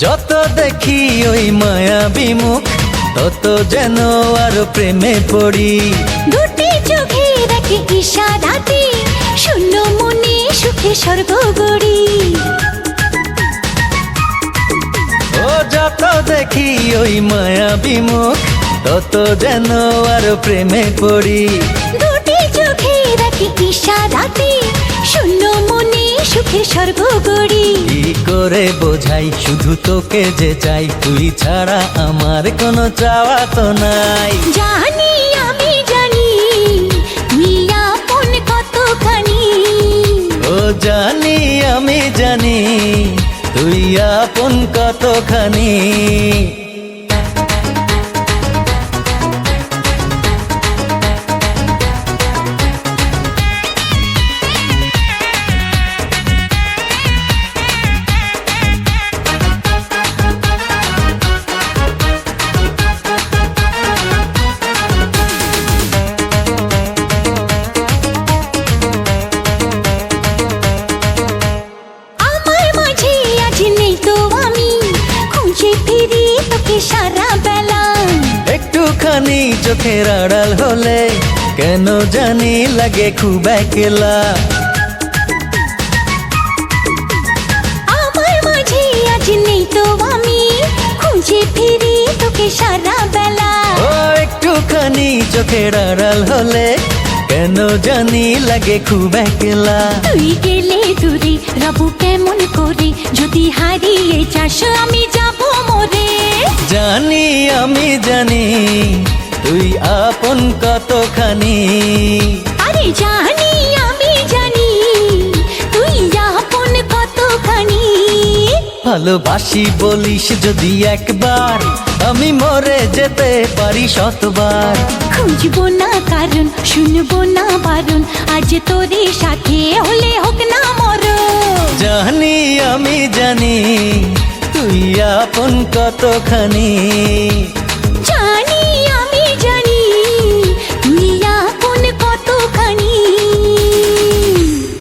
যত দেখি ওই মায়াবী মুখ তত যেন আর প্রেমে পড়ি। দুটি চোখে রাখে ইশারাতে শূন্য মনে সুখে স্বর্গ গড়ি। ও যত দেখি ওই মায়াবী মুখ তত যেন আর প্রেমে পড়ি। দুটি চোখে রাখে ইশারাতে শূন্য মনে সুখে স্বর্গ গড়ি। কি করে বোঝাই শুধু তোকে যে চাই, তুই ছাড়া আমার কোনো চাওয়া তো নাই। জানি আমি জানি তুই আপন কতখানি। ও জানি আমি জানি তুই আপন কতখানি। সারা বেলা একটুখানি চোখের আড়াল হলে কেন জানি লাগে খুব একলা। আমার মাঝে আজ নেই তো আমি খুঁজে ফিরি তোকে সারা বেলা। ও একটুখানি চোখের আড়াল হলে কেন জানি লাগে খুব একলা। তুই গেলে দূরে রবু কেমন করে, যদি হারিয়ে যাস আমি যাব মরে। জানি আমি জানি তুই আপন কতখানি। আরে জানি আমি জানি তুই আপন কতখানি। ভালোবাসি বলিস যদি একবার, আমি মরে যেতে পারি শতবার। খুঁজবো না কারণ শুনবো না বারণ, আজ তোরে সাথে হলে হোক না মরণ। জানি আমি জানি তুই আপন কতখানি।